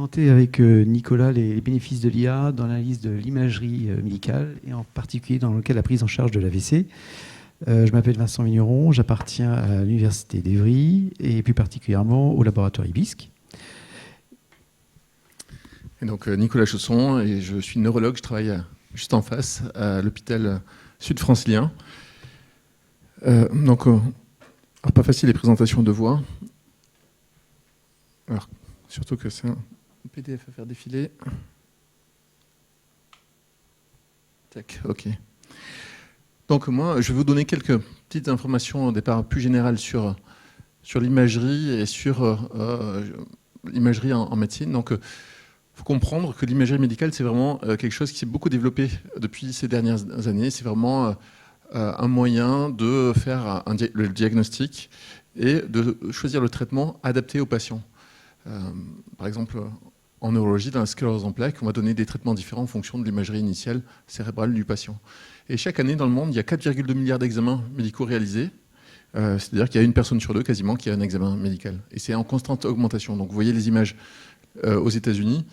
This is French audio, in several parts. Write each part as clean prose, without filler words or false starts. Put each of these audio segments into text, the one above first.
présenter avec Nicolas les bénéfices de l'IA dans l'analyse de l'imagerie médicale et en particulier dans le cas de la prise en charge de l'AVC. Je m'appelle Vincent Vigneron, j'appartiens à l'Université d'Evry et plus particulièrement au laboratoire IBISC. Et donc Nicolas Chausson, et je suis neurologue, je travaille juste en face à l'hôpital sud-francilien. Alors pas facile les présentations de voix. Alors, surtout que c'est un PDF à faire défiler. Tac, ok. Donc moi, je vais vous donner quelques petites informations au départ plus générales sur l'imagerie et sur l'imagerie en médecine. Donc, faut comprendre que l'imagerie médicale, c'est vraiment quelque chose qui s'est beaucoup développé depuis ces dernières années. C'est vraiment un moyen de faire le diagnostic et de choisir le traitement adapté aux patients. Par exemple, en neurologie, dans la sclérose en plaques, on va donner des traitements différents en fonction de l'imagerie initiale cérébrale du patient. Et chaque année, dans le monde, il y a 4,2 milliards d'examens médicaux réalisés. C'est-à-dire qu'il y a une personne sur deux quasiment qui a un examen médical. Et c'est en constante augmentation. Donc vous voyez les images aux États-Unis.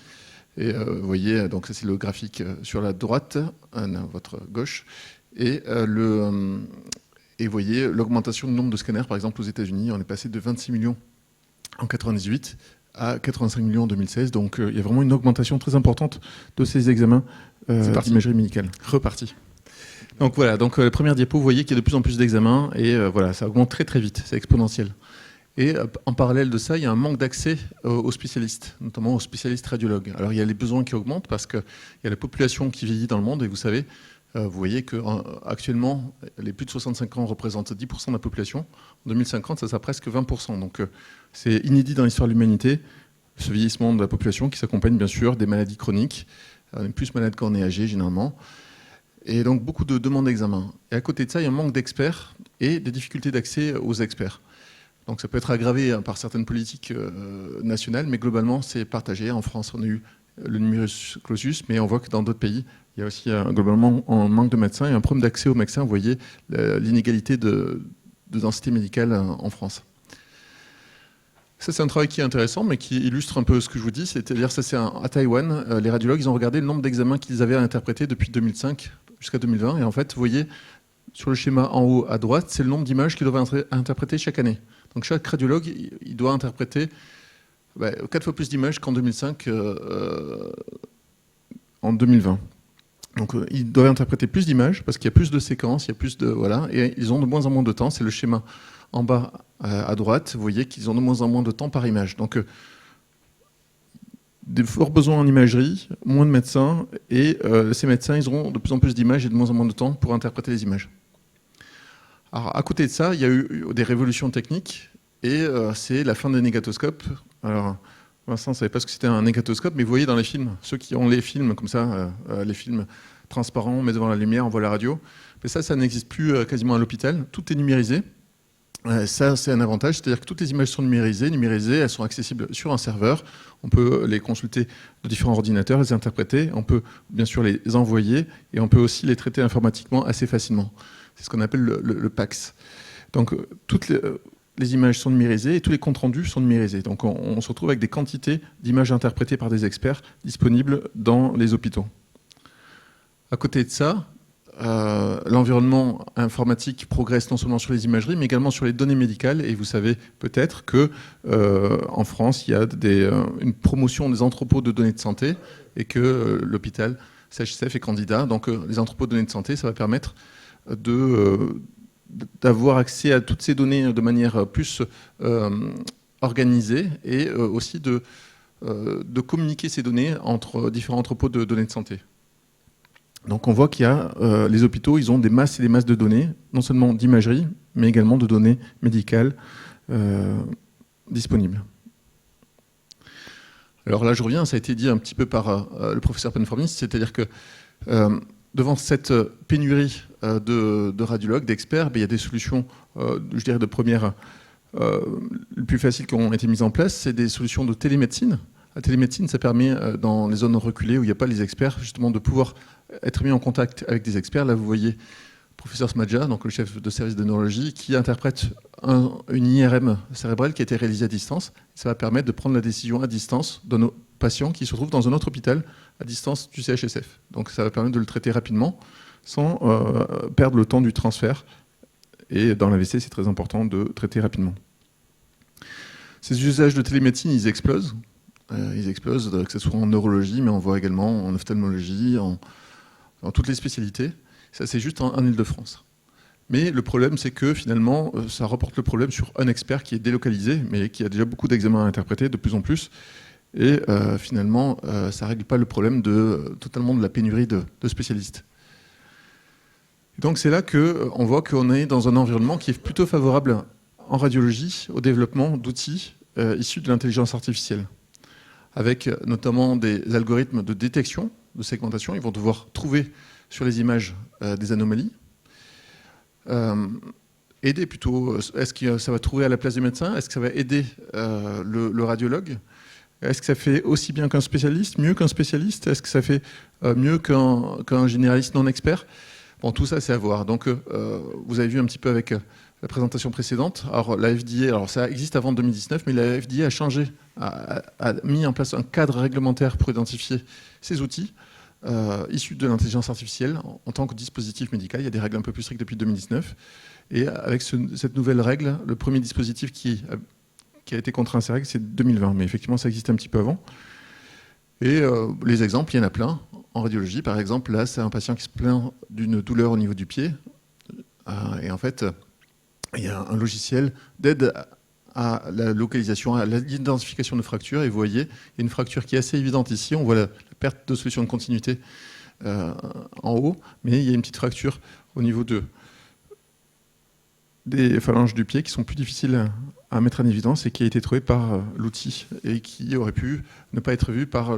Et vous voyez, donc ça c'est le graphique sur la droite, à votre gauche. Et vous voyez l'augmentation du nombre de scanners, par exemple aux États-Unis. On est passé de 26 millions en 98 à 85 millions en 2016. Donc il y a vraiment une augmentation très importante de ces examens d'imagerie médicale. Reparti. Donc voilà, donc la première diapo, vous voyez qu'il y a de plus en plus d'examens et voilà, ça augmente très très vite, c'est exponentiel. Et en parallèle de ça, il y a un manque d'accès aux spécialistes, notamment aux spécialistes radiologues. Alors il y a les besoins qui augmentent parce qu'il y a la population qui vieillit dans le monde et vous savez, vous voyez qu'actuellement, les plus de 65 ans représentent 10% de la population. En 2050, ça sera presque 20%. Donc c'est inédit dans l'histoire de l'humanité, ce vieillissement de la population qui s'accompagne bien sûr des maladies chroniques. On est plus malade quand on est âgé généralement. Et donc beaucoup de demandes d'examen. Et à côté de ça, il y a un manque d'experts et des difficultés d'accès aux experts. Donc ça peut être aggravé par certaines politiques nationales, mais globalement c'est partagé. En France, on a eu le numerus clausus, mais on voit que dans d'autres pays, il y a aussi globalement un manque de médecins et un problème d'accès aux médecins. Vous voyez l'inégalité de densité médicale en France. Ça, c'est un travail qui est intéressant, mais qui illustre un peu ce que je vous dis. C'est-à-dire, ça, c'est à Taïwan. Les radiologues, ils ont regardé le nombre d'examens qu'ils avaient à interpréter depuis 2005 jusqu'à 2020. Et en fait, vous voyez, sur le schéma en haut à droite, c'est le nombre d'images qu'ils doivent interpréter chaque année. Donc, chaque radiologue, il doit interpréter 4 fois plus d'images qu'en 2005 en 2020. Donc, ils doivent interpréter plus d'images parce qu'il y a plus de séquences, il y a plus de... Voilà, et ils ont de moins en moins de temps. C'est le schéma en bas à droite. Vous voyez qu'ils ont de moins en moins de temps par image. Donc, des forts besoins en imagerie, moins de médecins, et ces médecins, ils auront de plus en plus d'images et de moins en moins de temps pour interpréter les images. Alors, à côté de ça, il y a eu des révolutions techniques, et c'est la fin des négatoscopes. Alors, Vincent ne savait pas ce que c'était un négatoscope, mais vous voyez dans les films, ceux qui ont les films comme ça, les films transparents, on met devant la lumière, on voit la radio, mais ça n'existe plus quasiment à l'hôpital, tout est numérisé. Ça, c'est un avantage, c'est-à-dire que toutes les images sont numérisées, elles sont accessibles sur un serveur, on peut les consulter de différents ordinateurs, les interpréter, on peut bien sûr les envoyer, et on peut aussi les traiter informatiquement assez facilement. C'est ce qu'on appelle le PACS. Donc, toutes les images sont numérisées et tous les comptes rendus sont numérisés. Donc, on se retrouve avec des quantités d'images interprétées par des experts disponibles dans les hôpitaux. À côté de ça, l'environnement informatique progresse non seulement sur les imageries, mais également sur les données médicales. Et vous savez peut-être qu'en France, il y a une promotion des entrepôts de données de santé et que l'hôpital CHSF est candidat. Donc les entrepôts de données de santé, ça va permettre d'avoir accès à toutes ces données de manière plus organisée et aussi de communiquer ces données entre différents entrepôts de données de santé. Donc on voit qu'il y a les hôpitaux, ils ont des masses et des masses de données, non seulement d'imagerie, mais également de données médicales disponibles. Alors là, je reviens, ça a été dit un petit peu par le professeur Penfornis, c'est-à-dire que devant cette pénurie de radiologues, d'experts, il y a des solutions, je dirais, de première, les plus faciles qui ont été mises en place, c'est des solutions de télémédecine. La télémédecine, ça permet, dans les zones reculées où il n'y a pas les experts, justement de pouvoir être mis en contact avec des experts. Là, vous voyez professeur Smadja, donc le chef de service de neurologie, qui interprète une IRM cérébrale qui a été réalisée à distance. Ça va permettre de prendre la décision à distance de nos patients qui se retrouvent dans un autre hôpital à distance du CHSF. Donc ça va permettre de le traiter rapidement sans perdre le temps du transfert. Et dans l'AVC, c'est très important de traiter rapidement. Ces usages de télémédecine, ils explosent. Que ce soit en neurologie, mais on voit également en ophtalmologie, dans toutes les spécialités. Ça, c'est juste en Île-de-France. Mais le problème, c'est que finalement, ça reporte le problème sur un expert qui est délocalisé, mais qui a déjà beaucoup d'examens à interpréter, de plus en plus. Et finalement, ça ne règle pas le problème totalement de la pénurie de spécialistes. Et donc c'est là qu'on voit qu'on est dans un environnement qui est plutôt favorable en radiologie au développement d'outils issus de l'intelligence artificielle, avec notamment des algorithmes de détection, de segmentation. Ils vont devoir trouver sur les images des anomalies. Aider plutôt, est-ce que ça va trouver à la place du médecin? Est-ce que ça va aider le radiologue? Est-ce que ça fait aussi bien qu'un spécialiste, mieux qu'un spécialiste? Est-ce que ça fait mieux qu'un généraliste non expert? Bon, tout ça, c'est à voir. Donc, vous avez vu un petit peu avec la présentation précédente. Alors, la FDA, alors ça existe avant 2019, mais la FDA a changé, a mis en place un cadre réglementaire pour identifier ces outils issus de l'intelligence artificielle en tant que dispositif médical. Il y a des règles un peu plus strictes depuis 2019. Et avec cette nouvelle règle, le premier dispositif qui a été contraint à ces règles, c'est 2020. Mais effectivement, ça existait un petit peu avant. Et les exemples, il y en a plein. En radiologie, par exemple, là, c'est un patient qui se plaint d'une douleur au niveau du pied. Et en fait, il y a un logiciel d'aide à la localisation, à l'identification de fractures. Et vous voyez, il y a une fracture qui est assez évidente ici. On voit la perte de solution de continuité en haut. Mais il y a une petite fracture au niveau des phalanges du pied qui sont plus difficiles à mettre en évidence et qui a été trouvée par l'outil et qui aurait pu ne pas être vue par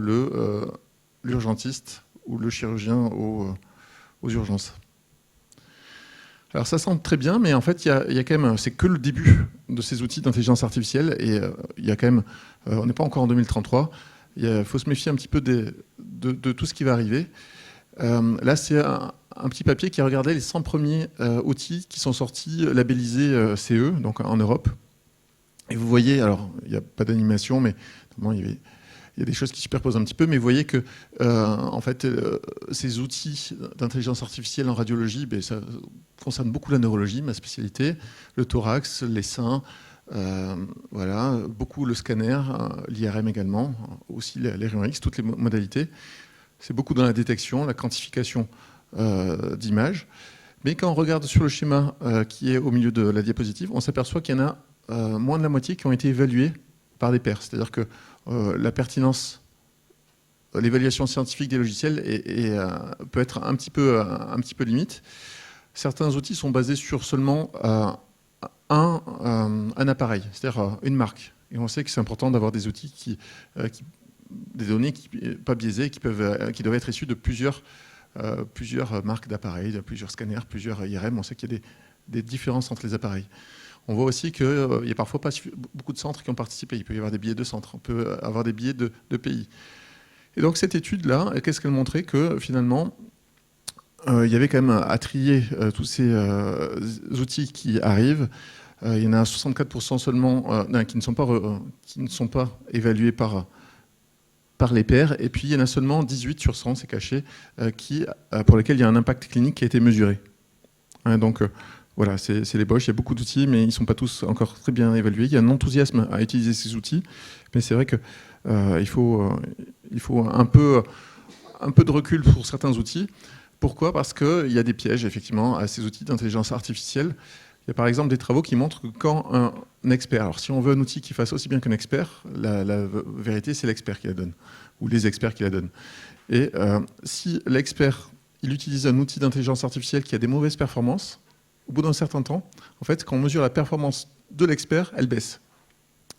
l'urgentiste ou le chirurgien aux urgences. Alors ça semble très bien, mais en fait, il y a quand même, c'est que le début de ces outils d'intelligence artificielle, et il y a quand même, on n'est pas encore en 2033, il faut se méfier un petit peu de tout ce qui va arriver. Là, c'est un petit papier qui regardait les 100 premiers outils qui sont sortis labellisés CE, donc en Europe. Et vous voyez, alors il n'y a pas d'animation, mais il y a des choses qui superposent un petit peu, mais vous voyez que en fait, ces outils d'intelligence artificielle en radiologie, ça concerne beaucoup la neurologie, ma spécialité, le thorax, les seins, voilà, beaucoup le scanner, l'IRM également, aussi les rayons X, toutes les modalités. C'est beaucoup dans la détection, la quantification d'images. Mais quand on regarde sur le schéma qui est au milieu de la diapositive, on s'aperçoit qu'il y en a moins de la moitié qui ont été évalués par des pairs. C'est-à-dire que la pertinence, l'évaluation scientifique des logiciels peut être un petit peu limite. Certains outils sont basés sur seulement un appareil, c'est-à-dire une marque. Et on sait que c'est important d'avoir des outils des données pas biaisées, qui doivent être issues de plusieurs marques d'appareils, de plusieurs scanners, plusieurs IRM. On sait qu'il y a des différences entre les appareils. On voit aussi qu'il n'y a parfois pas beaucoup de centres qui ont participé. Il peut y avoir des billets de centres, on peut avoir des billets de pays. Et donc cette étude-là, qu'est-ce qu'elle montrait? Que finalement, il y avait quand même à trier tous ces outils qui arrivent. Il y en a 64% seulement qui ne sont pas évalués par les pairs. Et puis il y en a seulement 18 sur 100, c'est caché, pour lesquels il y a un impact clinique qui a été mesuré. Donc voilà, c'est les boches. Il y a beaucoup d'outils, mais ils ne sont pas tous encore très bien évalués. Il y a un enthousiasme à utiliser ces outils, mais c'est vrai qu'il faut un peu de recul pour certains outils. Pourquoi? Parce qu'il y a des pièges, effectivement, à ces outils d'intelligence artificielle. Il y a par exemple des travaux qui montrent que quand un expert, alors si on veut un outil qui fasse aussi bien qu'un expert, la vérité, c'est l'expert qui la donne, ou les experts qui la donnent. Et si l'expert, il utilise un outil d'intelligence artificielle qui a des mauvaises performances, au bout d'un certain temps, en fait, quand on mesure la performance de l'expert, elle baisse.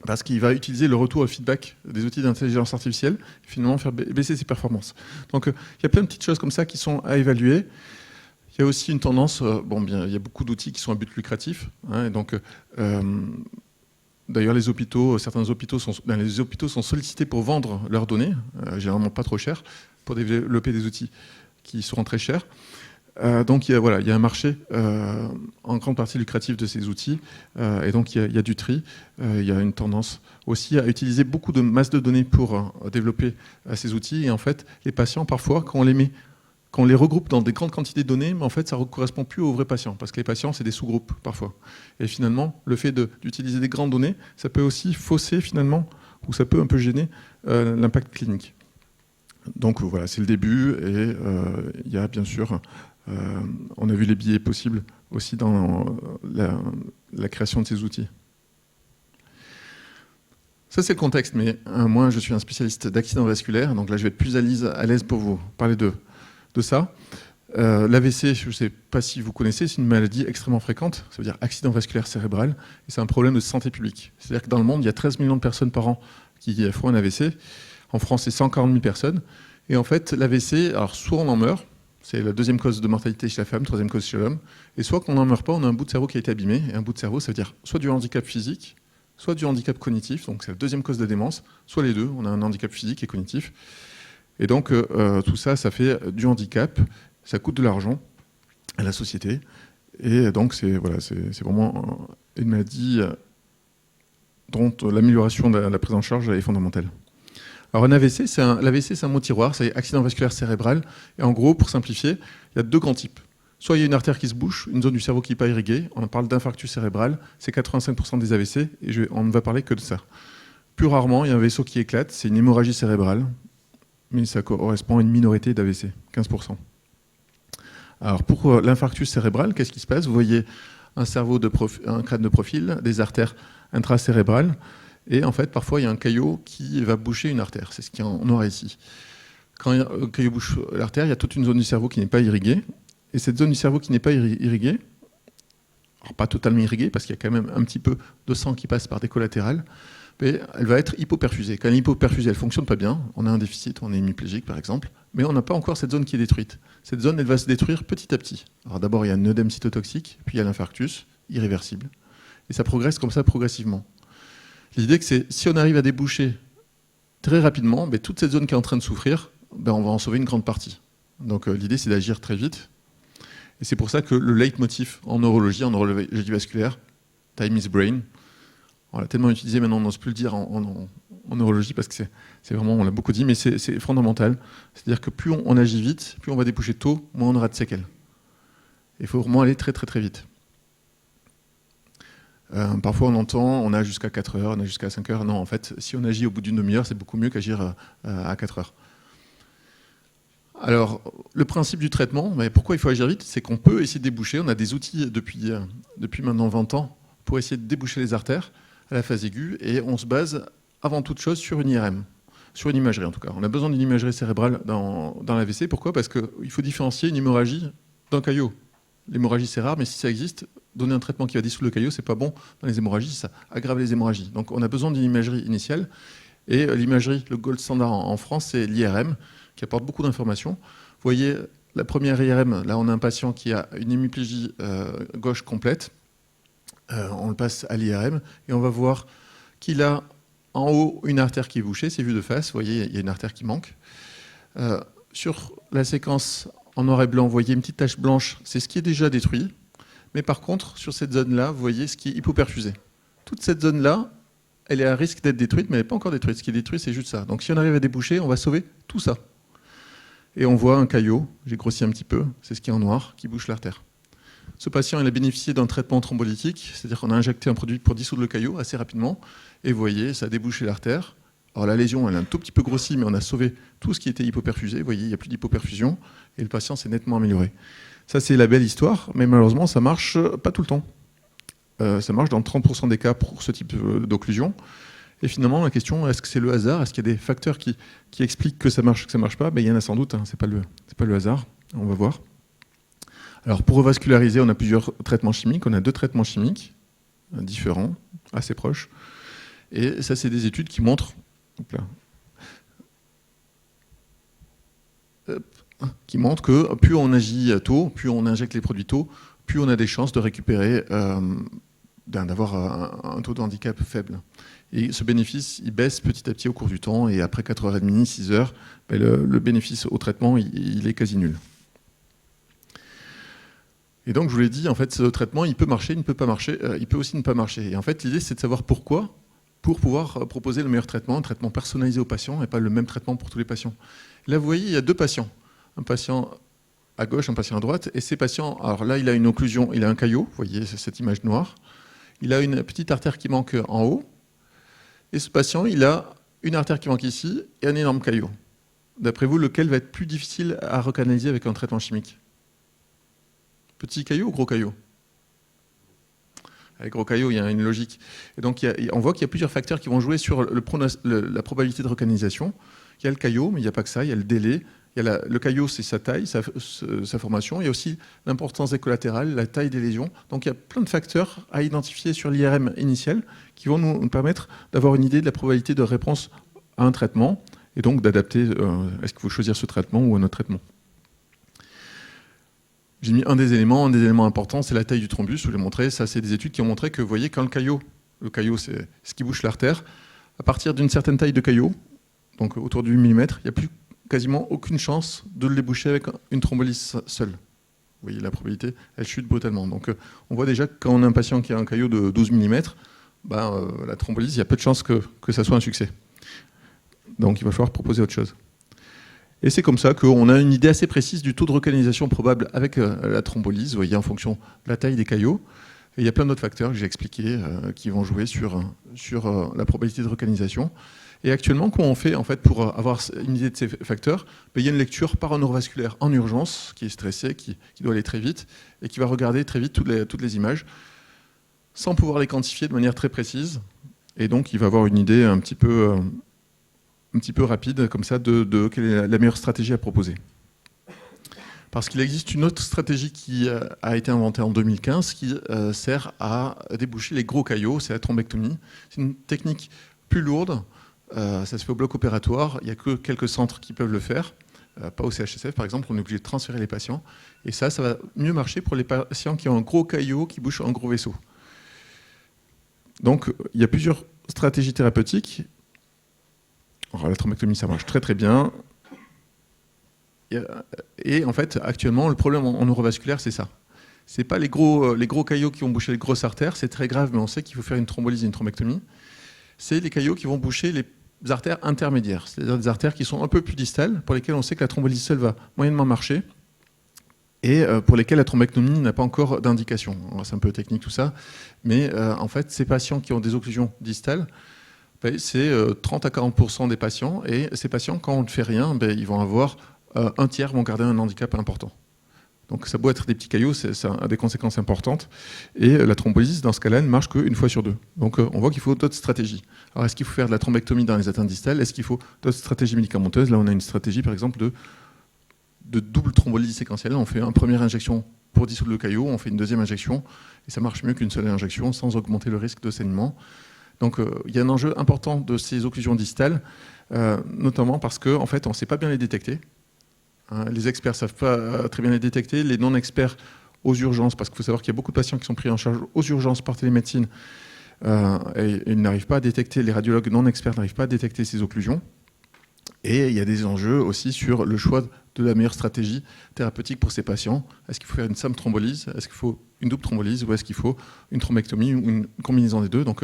Parce qu'il va utiliser le retour au feedback des outils d'intelligence artificielle et finalement faire baisser ses performances. Donc il y a plein de petites choses comme ça qui sont à évaluer. Il y a aussi une tendance, il y a beaucoup d'outils qui sont à but lucratif. Et donc, d'ailleurs, certains hôpitaux sont sollicités pour vendre leurs données, généralement pas trop cher, pour développer des outils qui seront très chers. Donc il y a un marché en grande partie lucratif de ces outils, et donc il y a du tri. Il y a une tendance aussi à utiliser beaucoup de masses de données pour développer ces outils. Et en fait, les patients, parfois, quand on les regroupe dans des grandes quantités de données, mais en fait, ça ne correspond plus aux vrais patients, parce que les patients, c'est des sous-groupes, parfois. Et finalement, le fait d'utiliser des grandes données, ça peut aussi fausser, finalement, ou ça peut un peu gêner l'impact clinique. Donc voilà, c'est le début, et il y a bien sûr, on a vu les biais possibles aussi dans la création de ces outils. Ça, c'est le contexte, mais moi, je suis un spécialiste d'accidents vasculaires, donc là, je vais être plus à l'aise pour vous parler de ça. L'AVC, je ne sais pas si vous connaissez, c'est une maladie extrêmement fréquente, ça veut dire accident vasculaire cérébral, et c'est un problème de santé publique. C'est-à-dire que dans le monde, il y a 13 millions de personnes par an qui font un AVC. En France, c'est 140 000 personnes. Et en fait, l'AVC, alors soit on en meurt, c'est la deuxième cause de mortalité chez la femme, troisième cause chez l'homme, et soit qu'on n'en meurt pas, on a un bout de cerveau qui a été abîmé, et un bout de cerveau, ça veut dire soit du handicap physique, soit du handicap cognitif, donc c'est la deuxième cause de démence, soit les deux, on a un handicap physique et cognitif. Et donc tout ça, ça fait du handicap, ça coûte de l'argent à la société, et donc c'est vraiment une maladie dont l'amélioration de la prise en charge est fondamentale. Alors un AVC, l'AVC c'est un mot tiroir, c'est accident vasculaire cérébral, et en gros, pour simplifier, il y a deux grands types. Soit il y a une artère qui se bouche, une zone du cerveau qui n'est pas irriguée, on parle d'infarctus cérébral, c'est 85% des AVC, et on ne va parler que de ça. Plus rarement, il y a un vaisseau qui éclate, c'est une hémorragie cérébrale, mais ça correspond à une minorité d'AVC, 15%. Alors pour l'infarctus cérébral, qu'est-ce qui se passe? Vous voyez un crâne de profil, des artères intracérébrales, et en fait, parfois, il y a un caillot qui va boucher une artère. C'est ce qu'il y a en noir ici. Quand le caillot bouche l'artère, il y a toute une zone du cerveau qui n'est pas irriguée. Et cette zone du cerveau qui n'est pas irriguée, alors pas totalement irriguée, parce qu'il y a quand même un petit peu de sang qui passe par des collatérales, mais elle va être hypoperfusée. Quand elle est hypoperfusée, elle ne fonctionne pas bien. On a un déficit, on est hémiplégique par exemple, mais on n'a pas encore cette zone qui est détruite. Cette zone, elle va se détruire petit à petit. Alors d'abord, il y a un œdème cytotoxique, puis il y a l'infarctus, irréversible. Et ça progresse comme ça progressivement. L'idée, c'est si on arrive à déboucher très rapidement, toute cette zone qui est en train de souffrir, on va en sauver une grande partie. Donc l'idée, c'est d'agir très vite. Et c'est pour ça que le leitmotiv en neurologie vasculaire, time is brain, on l'a tellement utilisé, maintenant on n'ose plus le dire en neurologie parce que c'est vraiment, on l'a beaucoup dit, mais c'est fondamental. C'est-à-dire que plus on agit vite, plus on va déboucher tôt, moins on aura de séquelles. Il faut vraiment aller très très très vite. Parfois on entend, on a jusqu'à 4 heures, on a jusqu'à 5 heures. Non, en fait, si on agit au bout d'une demi-heure, c'est beaucoup mieux qu'agir à 4 heures. Alors, le principe du traitement, mais pourquoi il faut agir vite? C'est qu'on peut essayer de déboucher. On a des outils depuis maintenant 20 ans pour essayer de déboucher les artères à la phase aiguë, et on se base avant toute chose sur une IRM, sur une imagerie en tout cas. On a besoin d'une imagerie cérébrale dans l'AVC. Pourquoi? Parce qu'il faut différencier une hémorragie d'un caillot. L'hémorragie, c'est rare, mais si ça existe, donner un traitement qui va dissoudre le caillot, c'est pas bon dans les hémorragies, ça aggrave les hémorragies. Donc on a besoin d'une imagerie initiale, et l'imagerie, le gold standard en France, c'est l'IRM, qui apporte beaucoup d'informations. Vous voyez, la première IRM, là on a un patient qui a une hémiplégie gauche complète, on le passe à l'IRM, et on va voir qu'il a en haut une artère qui est bouchée, c'est vu de face, vous voyez, il y a une artère qui manque. Sur la séquence en noir et blanc, vous voyez une petite tache blanche, c'est ce qui est déjà détruit. Mais par contre, sur cette zone-là, vous voyez ce qui est hypoperfusé. Toute cette zone-là, elle est à risque d'être détruite, mais elle n'est pas encore détruite. Ce qui est détruit, c'est juste ça. Donc si on arrive à déboucher, on va sauver tout ça. Et on voit un caillot, j'ai grossi un petit peu, c'est ce qui est en noir, qui bouche l'artère. Ce patient, il a bénéficié d'un traitement thrombolytique, c'est-à-dire qu'on a injecté un produit pour dissoudre le caillot assez rapidement, et vous voyez, ça a débouché l'artère. Alors la lésion, elle a un tout petit peu grossi, mais on a sauvé tout ce qui était hypoperfusé. Vous voyez, il n'y a plus d'hypoperfusion, et le patient s'est nettement amélioré. Ça, c'est la belle histoire, mais malheureusement, ça ne marche pas tout le temps. Ça marche dans 30% des cas pour ce type d'occlusion. Et finalement, la question, est-ce que c'est le hasard? Est-ce qu'il y a des facteurs qui expliquent que ça marche, que ça ne marche pas? Il y en a sans doute, hein, ce n'est pas le hasard. On va voir. Alors, pour revasculariser, on a plusieurs traitements chimiques. On a 2 traitements chimiques différents, assez proches. Et ça, c'est des études qui montrent... qui montre que plus on agit tôt, plus on injecte les produits tôt, plus on a des chances de récupérer, d'avoir un taux de handicap faible. Et ce bénéfice, il baisse petit à petit au cours du temps, et après 4h30, 6h, le bénéfice au traitement, il est quasi nul. Et donc, je vous l'ai dit, en fait, ce traitement, il peut marcher, il ne peut pas marcher, il peut aussi ne pas marcher. Et en fait, l'idée, c'est de savoir pourquoi, pour pouvoir proposer le meilleur traitement, un traitement personnalisé aux patients et pas le même traitement pour tous les patients. Là, vous voyez, il y a 2 patients. Un patient à gauche, un patient à droite. Et ces patients, alors là, il a une occlusion, il a un caillot, vous voyez cette image noire. Il a une petite artère qui manque en haut. Et ce patient, il a une artère qui manque ici et un énorme caillot. D'après vous, lequel va être plus difficile à recanaliser avec un traitement chimique ? Petit caillot ou gros caillot ? Avec gros caillot, il y a une logique. Et donc, on voit qu'il y a plusieurs facteurs qui vont jouer sur la probabilité de recanalisation. Il y a le caillot, mais il n'y a pas que ça. Il y a le délai. Le caillot, c'est sa taille, sa formation. Il y a aussi l'importance des collatérales, la taille des lésions. Donc, il y a plein de facteurs à identifier sur l'IRM initial qui vont nous permettre d'avoir une idée de la probabilité de réponse à un traitement et donc d'adapter, est-ce qu'il faut choisir ce traitement ou un autre traitement. J'ai mis un des éléments importants, c'est la taille du thrombus. Je vous l'ai montré. Ça, c'est des études qui ont montré que, vous voyez, quand le caillot, c'est ce qui bouche l'artère, à partir d'une certaine taille de caillot, donc autour de 8 mm, il n'y a plus quasiment aucune chance de le déboucher avec une thrombolyse seule. Vous voyez, la probabilité, elle chute brutalement. Donc, on voit déjà que quand on a un patient qui a un caillot de 12 mm, la thrombolyse, il y a peu de chances que ça soit un succès. Donc, il va falloir proposer autre chose. Et c'est comme ça qu'on a une idée assez précise du taux de recanalisation probable avec la thrombolyse, vous voyez, en fonction de la taille des caillots. Et il y a plein d'autres facteurs que j'ai expliqués qui vont jouer sur la probabilité de recanalisation. Et actuellement, comment on fait en fait, pour avoir une idée de ces facteurs ? Il y a une lecture par un neurovasculaire en urgence, qui est stressé, qui doit aller très vite, et qui va regarder très vite toutes les images, sans pouvoir les quantifier de manière très précise. Et donc, il va avoir une idée un petit peu rapide, comme ça, de quelle est la meilleure stratégie à proposer. Parce qu'il existe une autre stratégie qui a été inventée en 2015, qui sert à déboucher les gros caillots, c'est la thrombectomie. C'est une technique plus lourde, ça se fait au bloc opératoire, il n'y a que quelques centres qui peuvent le faire, pas au CHSF par exemple, on est obligé de transférer les patients. Et ça va mieux marcher pour les patients qui ont un gros caillot, qui bouche un gros vaisseau. Donc, il y a plusieurs stratégies thérapeutiques. Alors, la thrombectomie, ça marche très très bien. Et en fait, actuellement, le problème en neurovasculaire, c'est ça. Ce n'est pas les gros caillots qui vont boucher les grosses artères, c'est très grave, mais on sait qu'il faut faire une thrombolyse et une thrombectomie. C'est les caillots qui vont boucher les artères intermédiaires, c'est-à-dire des artères qui sont un peu plus distales, pour lesquelles on sait que la thrombolyse seule va moyennement marcher, et pour lesquelles la thrombectomie n'a pas encore d'indication. C'est un peu technique tout ça, mais en fait, ces patients qui ont des occlusions distales, c'est 30 à 40% des patients, et ces patients, quand on ne fait rien, ils vont avoir un tiers vont garder un handicap important. Donc ça doit être des petits caillots, ça a des conséquences importantes. Et la thrombolyse, dans ce cas-là, ne marche qu'une fois sur 2. Donc on voit qu'il faut d'autres stratégies. Alors est-ce qu'il faut faire de la thrombectomie dans les atteintes distales ? Est-ce qu'il faut d'autres stratégies médicamenteuses ? Là, on a une stratégie, par exemple, de double thrombolyse séquentielle. On fait une première injection pour dissoudre le caillot, on fait une deuxième injection, et ça marche mieux qu'une seule injection, sans augmenter le risque de saignement. Donc il y a un enjeu important de ces occlusions distales, notamment parce qu'en fait, on ne sait pas bien les détecter. Les experts ne savent pas très bien les détecter, les non-experts aux urgences, parce qu'il faut savoir qu'il y a beaucoup de patients qui sont pris en charge aux urgences par télémédecine, et ils n'arrivent pas à détecter, les radiologues non-experts n'arrivent pas à détecter ces occlusions. Et il y a des enjeux aussi sur le choix de la meilleure stratégie thérapeutique pour ces patients. Est-ce qu'il faut faire une simple thrombolyse ? Est-ce qu'il faut une double thrombolyse ? Ou est-ce qu'il faut une thrombectomie ou une combinaison des deux ? Donc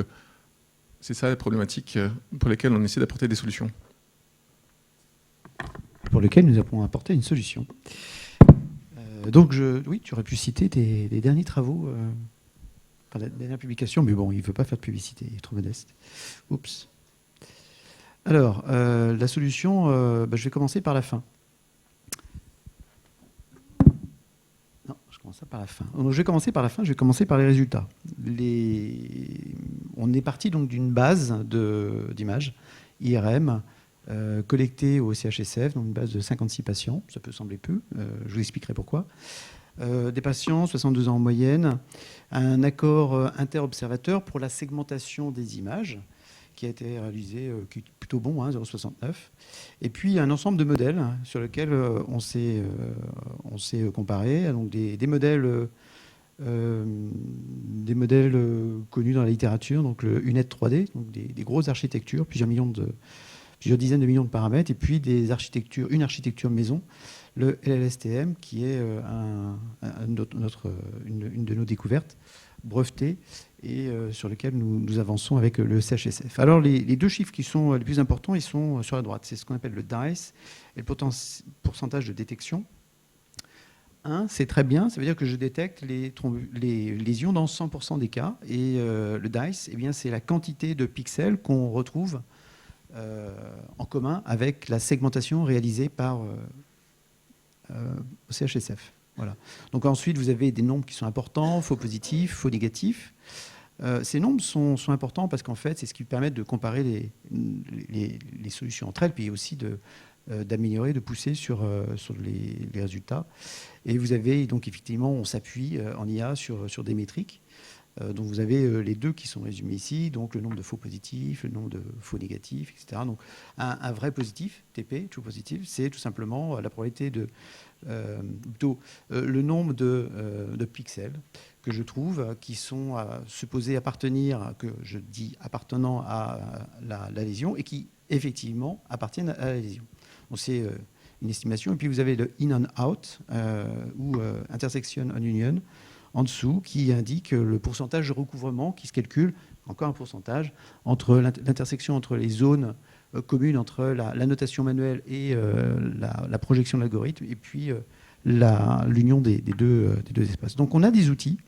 c'est ça la problématique pour lesquelles on essaie d'apporter des solutions. Pour lequel nous avons apporté une solution. Donc, oui, tu aurais pu citer les derniers travaux, la dernière publication, mais bon, il ne veut pas faire de publicité, il est trop modeste. Oups. Alors, la solution, je vais commencer par la fin. Non, je commence par la fin. Donc, je vais commencer par la fin, je vais commencer par les résultats. On est parti donc d'une base d'images, IRM, collectée au CHSF, donc une base de 56 patients, ça peut sembler peu, je vous expliquerai pourquoi. Des patients, 62 ans en moyenne, un accord interobservateur pour la segmentation des images qui a été réalisé, qui est plutôt bon, 0,69, et puis un ensemble de modèles sur lesquels on s'est comparé, donc des modèles connus dans la littérature, donc le UNET 3D, donc des grosses architectures, plusieurs millions plusieurs dizaines de millions de paramètres, et puis une architecture maison, le LLSTM, qui est une de nos découvertes brevetées et sur lequel nous avançons avec le CHSF. Alors les deux chiffres qui sont les plus importants, ils sont sur la droite. C'est ce qu'on appelle le DICE et le pourcentage de détection. 1, c'est très bien, ça veut dire que je détecte les lésions dans 100% des cas. Et le DICE, eh bien, c'est la quantité de pixels qu'on retrouve en commun avec la segmentation réalisée par au CHSF. Voilà. Donc ensuite, vous avez des nombres qui sont importants, faux positifs, faux négatifs. Ces nombres sont importants parce qu'en fait, c'est ce qui permet de comparer les solutions entre elles, puis aussi d'améliorer, de pousser sur les résultats. Et vous avez donc effectivement, on s'appuie en IA sur des métriques. Donc vous avez les deux qui sont résumés ici, donc le nombre de faux positifs, le nombre de faux négatifs, etc. Donc un vrai positif, TP, true positive, c'est tout simplement la probabilité le nombre de pixels que je trouve qui sont supposés appartenir, que je dis appartenant à la lésion et qui effectivement appartiennent à la lésion. Donc c'est une estimation. Et puis vous avez le in and out ou intersection on union en dessous qui indique le pourcentage de recouvrement qui se calcule, encore un pourcentage, entre l'intersection entre les zones communes entre la notation manuelle et la projection de l'algorithme et puis l'union des deux espaces. Donc on a des outils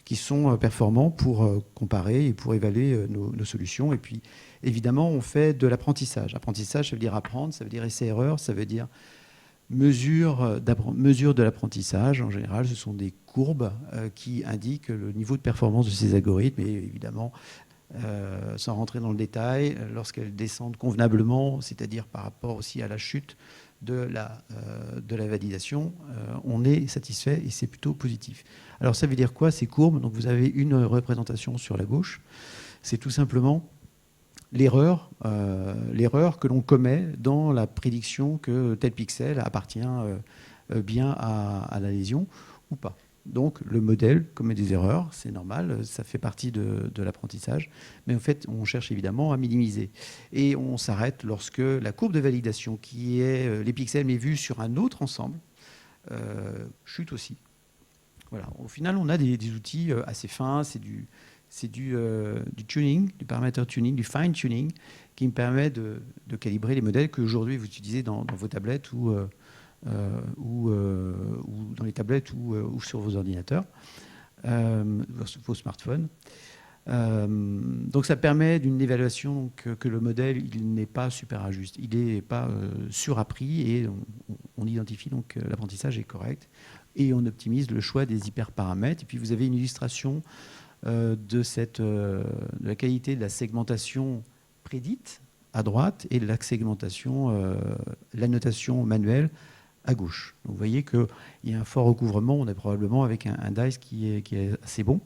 qui sont performants pour comparer et pour évaluer nos solutions. Et puis évidemment, on fait de l'apprentissage. Apprentissage, ça veut dire apprendre, ça veut dire essai-erreur, ça veut dire mesure de l'apprentissage. En général, ce sont des courbes qui indiquent le niveau de performance de ces algorithmes. Et évidemment, sans rentrer dans le détail, lorsqu'elles descendent convenablement, c'est-à-dire par rapport aussi à la chute de la validation, on est satisfait et c'est plutôt positif. Alors ça veut dire quoi ces courbes? Donc vous avez une représentation sur la gauche. C'est tout simplement l'erreur que l'on commet dans la prédiction que tel pixel appartient bien à la lésion ou pas. Donc le modèle commet des erreurs, c'est normal, ça fait partie de l'apprentissage, mais en fait on cherche évidemment à minimiser. Et on s'arrête lorsque la courbe de validation, qui est les pixels mais vus sur un autre ensemble, chute aussi. Voilà. Au final, on a des outils assez fins, c'est du tuning, du paramètre tuning, du fine tuning, qui me permet de calibrer les modèles qu'aujourd'hui vous utilisez dans vos tablettes ou dans les tablettes ou sur vos ordinateurs, vos smartphones. Donc ça permet d'une évaluation que le modèle il n'est pas super injuste, il n'est pas surappris et on identifie donc l'apprentissage est correct et on optimise le choix des hyperparamètres. Et puis vous avez une illustration de la qualité de la segmentation prédite à droite et de la segmentation, la notation manuelle à gauche. Donc vous voyez qu'il y a un fort recouvrement, on est probablement avec un DICE qui est assez bon.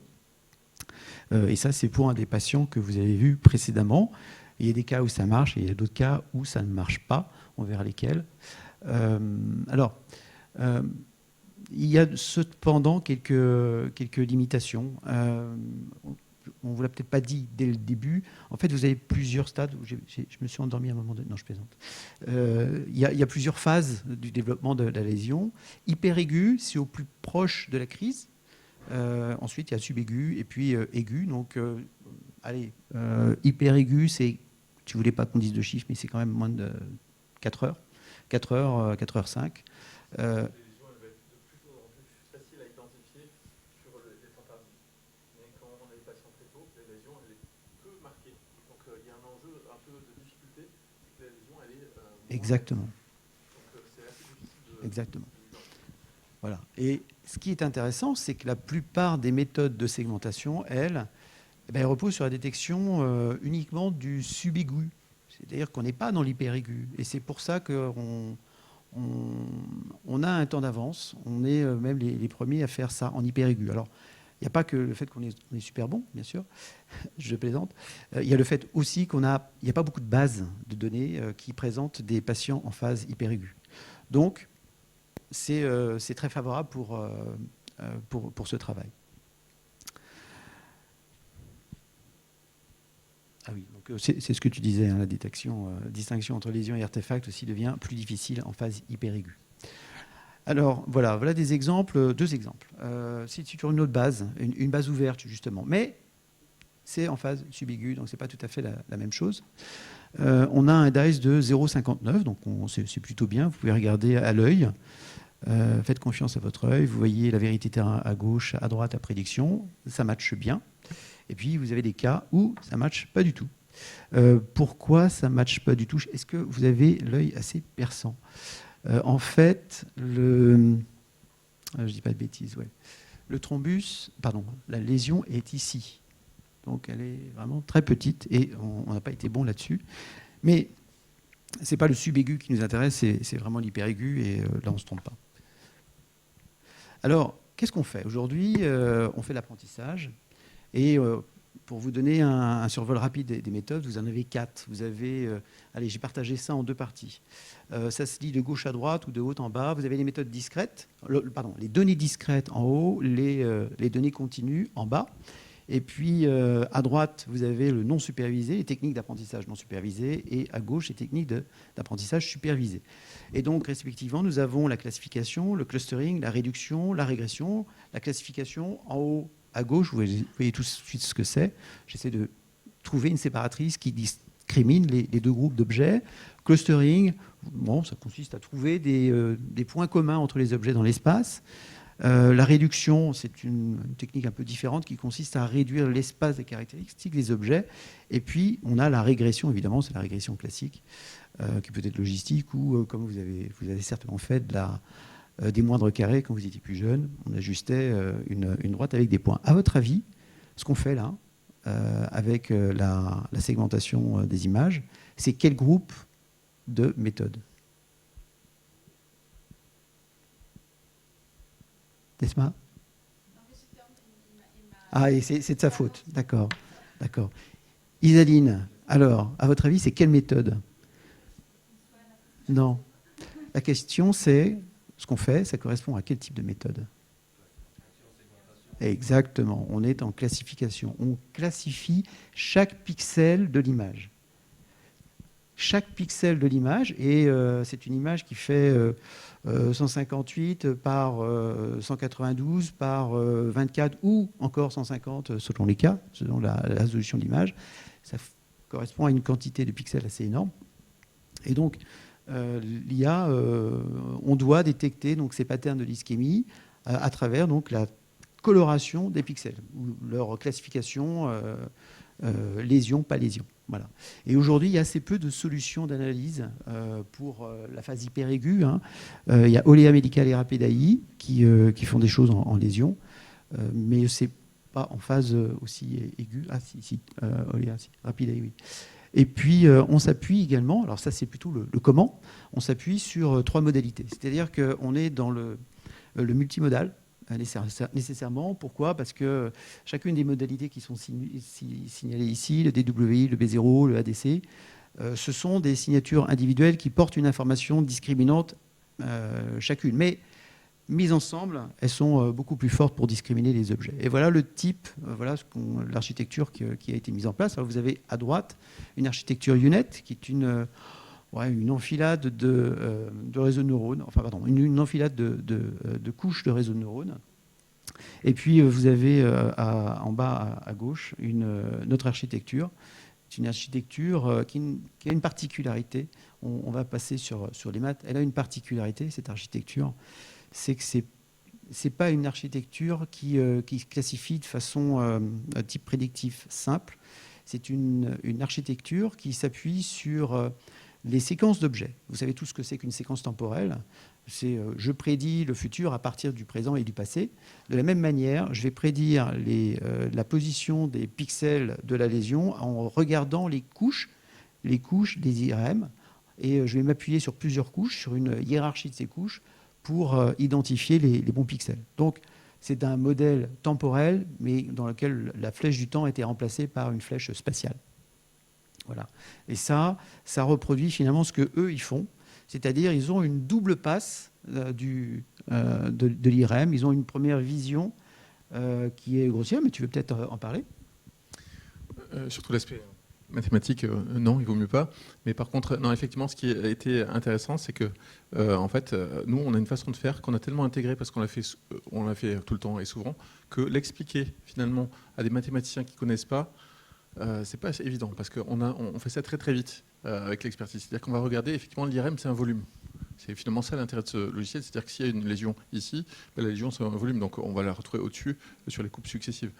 Et ça, c'est pour un des patients que vous avez vu précédemment. Il y a des cas où ça marche et il y a d'autres cas où ça ne marche pas. On verra lesquels. Il y a cependant quelques limitations. On ne vous l'a peut-être pas dit dès le début. En fait, vous avez plusieurs stades. Je me suis endormi à un moment donné. Non, je plaisante. Il y a plusieurs phases du développement de la lésion. Hyper aigu, c'est au plus proche de la crise. Ensuite, il y a subaigu et puis aigu. Donc, hyper aigu, c'est, tu ne voulais pas qu'on dise de chiffres, mais c'est quand même moins de 4 heures. 4 heures, 4h05. Exactement. Exactement. Voilà. Et ce qui est intéressant, c'est que la plupart des méthodes de segmentation, elles reposent sur la détection uniquement du subaigu. C'est-à-dire qu'on n'est pas dans l'hyperaigu. Et c'est pour ça qu'on a un temps d'avance. On est même les premiers à faire ça en hyperaigu. Alors, il n'y a pas que le fait qu'on est super bon, bien sûr, je plaisante. Il y a le fait aussi il n'y a pas beaucoup de bases de données qui présentent des patients en phase hyperaiguë. Donc, c'est très favorable pour ce travail. Ah oui, donc c'est ce que tu disais, hein, la distinction entre lésion et artefact aussi devient plus difficile en phase hyperaiguë. Alors voilà des exemples, deux exemples. Si tu tournes une autre base, une base ouverte justement, mais c'est en phase subaiguë, donc c'est pas tout à fait la même chose. On a un dice de 0,59, donc c'est plutôt bien. Vous pouvez regarder à l'œil. Faites confiance à votre œil. Vous voyez la vérité terrain à gauche, à droite, à prédiction. Ça matche bien. Et puis, vous avez des cas où ça ne matche pas du tout. Pourquoi ça ne matche pas du tout? Est-ce que vous avez l'œil assez perçant? En fait, je ne dis pas de bêtises, ouais. Le thrombus, pardon, la lésion est ici. Donc, elle est vraiment très petite et on n'a pas été bon là-dessus. Mais ce n'est pas le subaigu qui nous intéresse, c'est vraiment l'hyperaigu et là, on ne se trompe pas. Alors, qu'est-ce qu'on fait? Aujourd'hui, on fait l'apprentissage et pour vous donner un survol rapide des méthodes, vous en avez 4. Vous avez, allez, j'ai partagé ça en 2 parties. Ça se lit de gauche à droite ou de haut en bas. Vous avez les méthodes discrètes, les données discrètes en haut, les données continues en bas. Et puis, à droite, vous avez le non supervisé, les techniques d'apprentissage non supervisé, et à gauche, les techniques d'apprentissage supervisé. Et donc, respectivement, nous avons la classification, le clustering, la réduction, la régression. La classification, en haut, à gauche, vous voyez tout de suite ce que c'est. J'essaie de trouver une séparatrice qui discrimine les 2 groupes d'objets. Clustering, bon, ça consiste à trouver des points communs entre les objets dans l'espace. La réduction, c'est une technique un peu différente qui consiste à réduire l'espace des caractéristiques des objets. Et puis, on a la régression, évidemment, c'est la régression classique, qui peut être logistique ou, comme vous avez certainement fait, des moindres carrés quand vous étiez plus jeune. On ajustait une droite avec des points. À votre avis, ce qu'on fait là, avec la segmentation des images, c'est quel groupe de méthodes? Desma? Ah, et c'est de sa faute. D'accord. Isaline, alors, à votre avis, c'est quelle méthode? Non. La question, c'est, ce qu'on fait, ça correspond à quel type de méthode? Exactement. On est en classification. On classifie chaque pixel de l'image. Chaque pixel de l'image, et c'est une image qui fait 158 par 192 par 24 ou encore 150 selon les cas, selon la résolution de l'image. Ça correspond à une quantité de pixels assez énorme. Et donc, l'IA, on doit détecter donc, ces patterns de l'ischémie à travers donc, la coloration des pixels, ou leur classification lésion, pas lésion. Voilà. Et aujourd'hui, il y a assez peu de solutions d'analyse pour la phase hyperaiguë. Hein. Il y a Olea Medical et Rapid AI qui font des choses en lésion, mais ce n'est pas en phase aussi aiguë. Ah si, Olea, si. Rapid AI, oui. Et puis, on s'appuie également, alors ça c'est plutôt le comment, on s'appuie sur 3 modalités. C'est-à-dire qu'on est dans le multimodal, nécessairement. Pourquoi? Parce que chacune des modalités qui sont signalées ici, le DWI, le B0, le ADC, ce sont des signatures individuelles qui portent une information discriminante chacune. Mais mises ensemble, elles sont beaucoup plus fortes pour discriminer les objets. Et voilà le type, voilà l'architecture qui a été mise en place. Alors vous avez à droite une architecture UNet qui est une enfilade de réseaux de neurones, enfin pardon, une enfilade de couches de réseaux de neurones. Et puis vous avez en bas à gauche notre architecture. C'est une architecture qui a une particularité. On va passer sur les maths. Elle a une particularité, cette architecture, c'est que c'est pas une architecture qui classifie de façon type prédictif simple. C'est une architecture qui s'appuie sur les séquences d'objets. Vous savez tout ce que c'est qu'une séquence temporelle. C'est je prédis le futur à partir du présent et du passé. De la même manière, je vais prédire la position des pixels de la lésion en regardant les couches des IRM. Et je vais m'appuyer sur plusieurs couches, sur une hiérarchie de ces couches pour identifier les bons pixels. Donc, c'est un modèle temporel, mais dans lequel la flèche du temps a été remplacée par une flèche spatiale. Voilà. Et ça reproduit finalement ce qu'eux, ils font. C'est-à-dire, ils ont une double passe de l'IRM. Ils ont une première vision qui est grossière, mais tu veux peut-être en parler? Surtout l'aspect mathématiques, non, il vaut mieux pas. Mais par contre, non, effectivement, ce qui a été intéressant, c'est que, en fait, nous, on a une façon de faire qu'on a tellement intégrée, parce qu'on l'a fait tout le temps et souvent, que l'expliquer finalement à des mathématiciens qui connaissent pas, c'est pas assez évident, parce qu'on fait ça très très vite avec l'expertise. C'est-à-dire qu'on va regarder, effectivement, l'IRM, c'est un volume. C'est finalement ça l'intérêt de ce logiciel, c'est-à-dire que s'il y a une lésion ici, ben, la lésion c'est un volume, donc on va la retrouver au-dessus sur les coupes successives.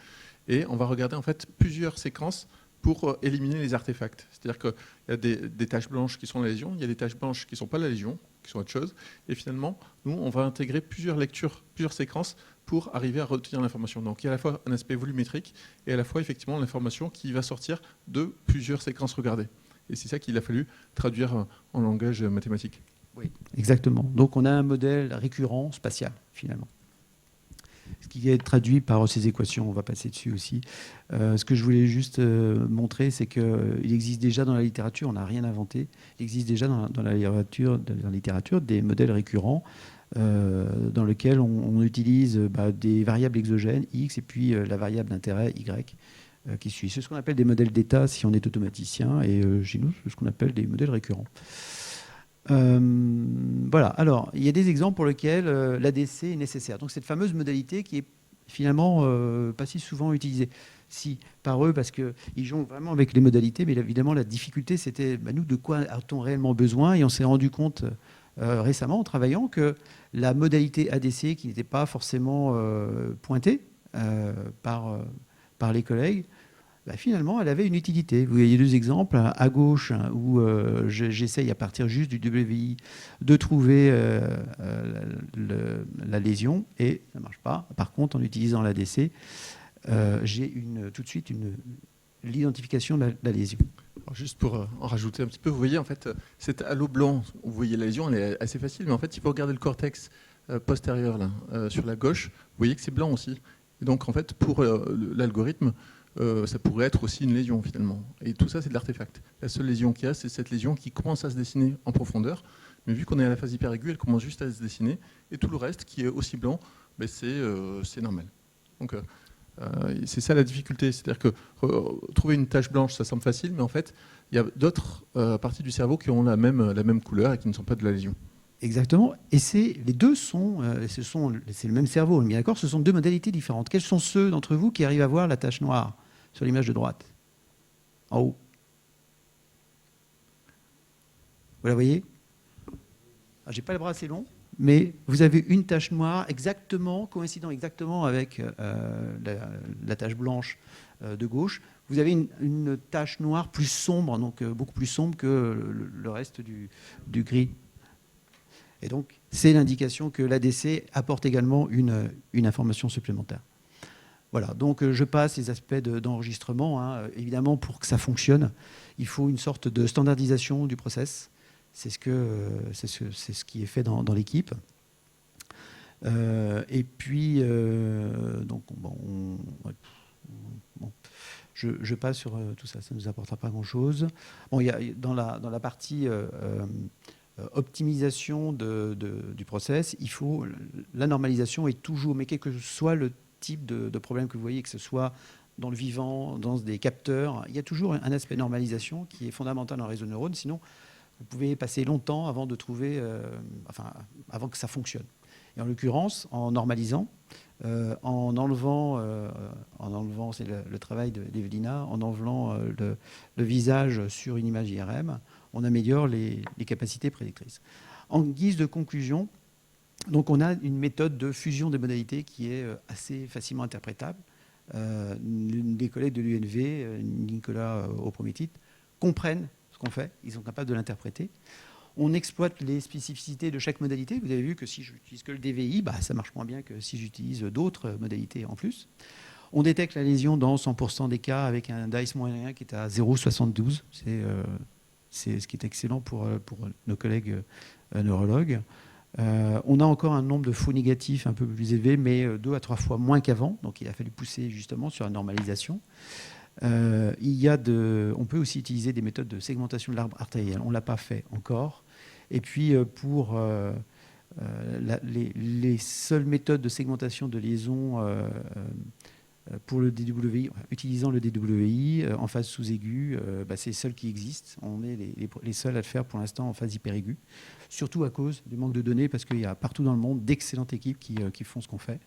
Et on va regarder en fait plusieurs séquences pour éliminer les artefacts. C'est-à-dire qu'il y a des taches blanches qui sont la lésion, il y a des taches blanches qui ne sont pas la lésion, qui sont autre chose. Et finalement, nous, on va intégrer plusieurs lectures, plusieurs séquences pour arriver à retenir l'information. Donc il y a à la fois un aspect volumétrique et à la fois effectivement l'information qui va sortir de plusieurs séquences regardées. Et c'est ça qu'il a fallu traduire en langage mathématique. Oui, exactement. Donc on a un modèle récurrent spatial, finalement. Ce qui est traduit par ces équations, on va passer dessus aussi. Ce que je voulais juste montrer, c'est qu'il existe déjà dans la littérature, on n'a rien inventé, il existe déjà dans la littérature des modèles récurrents dans lesquels on utilise des variables exogènes, x, et puis la variable d'intérêt, y, qui suit. C'est ce qu'on appelle des modèles d'état si on est automaticien, et chez nous, c'est ce qu'on appelle des modèles récurrents. Voilà, alors il y a des exemples pour lesquels l'ADC est nécessaire. Donc cette fameuse modalité qui est finalement pas si souvent utilisée. Si, par eux, parce qu'ils jouent vraiment avec les modalités, mais évidemment la difficulté c'était, nous, de quoi a-t-on réellement besoin? Et on s'est rendu compte récemment en travaillant que la modalité ADC, qui n'était pas forcément pointée par les collègues, finalement, elle avait une utilité. Vous voyez deux exemples. À gauche, où j'essaye à partir juste du WI de trouver la lésion, et ça ne marche pas. Par contre, en utilisant l'ADC, j'ai tout de suite l'identification de la lésion. Alors juste pour en rajouter un petit peu, vous voyez, en fait, cet halo blanc, vous voyez la lésion, elle est assez facile, mais en fait, si vous regardez le cortex postérieur, là, sur la gauche, vous voyez que c'est blanc aussi. Et donc, en fait, pour l'algorithme, ça pourrait être aussi une lésion finalement. Et tout ça, c'est de l'artefact. La seule lésion qu'il y a, c'est cette lésion qui commence à se dessiner en profondeur. Mais vu qu'on est à la phase hyperaiguë, elle commence juste à se dessiner. Et tout le reste, qui est aussi blanc, c'est normal. Donc, c'est ça la difficulté. C'est-à-dire que trouver une tache blanche, ça semble facile, mais en fait, il y a d'autres parties du cerveau qui ont la même couleur et qui ne sont pas de la lésion. Exactement. Et les deux c'est le même cerveau, on est bien d'accord, ce sont deux modalités différentes. Quels sont ceux d'entre vous qui arrivent à voir la tache noire sur l'image de droite? En haut. Vous la voyez? J'ai pas le bras assez long, mais vous avez une tache noire coïncidant exactement avec la tache blanche de gauche. Vous avez une tache noire plus sombre, donc beaucoup plus sombre que le reste du gris. Et donc, c'est l'indication que l'ADC apporte également une information supplémentaire. Voilà, donc je passe les aspects d'enregistrement. Évidemment, pour que ça fonctionne, il faut une sorte de standardisation du process. C'est ce qui est fait dans l'équipe. Et puis, je passe sur tout ça, ça ne nous apportera pas grand-chose. Bon, il y a, dans la partie optimisation du process, il faut la normalisation est toujours, mais quel que soit le type de problème que vous voyez, que ce soit dans le vivant, dans des capteurs, il y a toujours un aspect normalisation qui est fondamental dans le réseau de neurones, sinon vous pouvez passer longtemps avant de trouver, avant que ça fonctionne. Et en l'occurrence, en normalisant, en enlevant, c'est le travail d'Evelina, en enlevant le visage sur une image IRM, on améliore les capacités prédictrices. En guise de conclusion, donc on a une méthode de fusion des modalités qui est assez facilement interprétable. Les collègues de l'UNV, Nicolas au premier titre, comprennent ce qu'on fait, ils sont capables de l'interpréter. On exploite les spécificités de chaque modalité. Vous avez vu que si je n'utilise que le DVI, ça marche moins bien que si j'utilise d'autres modalités en plus. On détecte la lésion dans 100% des cas avec un DICE moyen qui est à 0,72. C'est ce qui est excellent pour nos collègues neurologues. On a encore un nombre de faux négatifs un peu plus élevé, mais 2 à 3 fois moins qu'avant. Donc il a fallu pousser justement sur la normalisation. On peut aussi utiliser des méthodes de segmentation de l'arbre artériel. On ne l'a pas fait encore. Et puis, pour les seules méthodes de segmentation de liaison Pour le DWI, utilisant le DWI en phase sous-aiguë, c'est les seuls qui existent. On est les seuls à le faire pour l'instant en phase hyper-aiguë, surtout à cause du manque de données, parce qu'il y a partout dans le monde d'excellentes équipes qui font ce qu'on fait.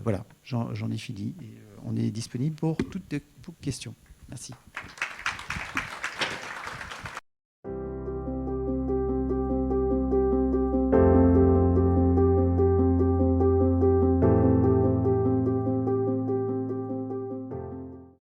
Voilà, j'en ai fini. Et, on est disponible pour toutes questions. Merci.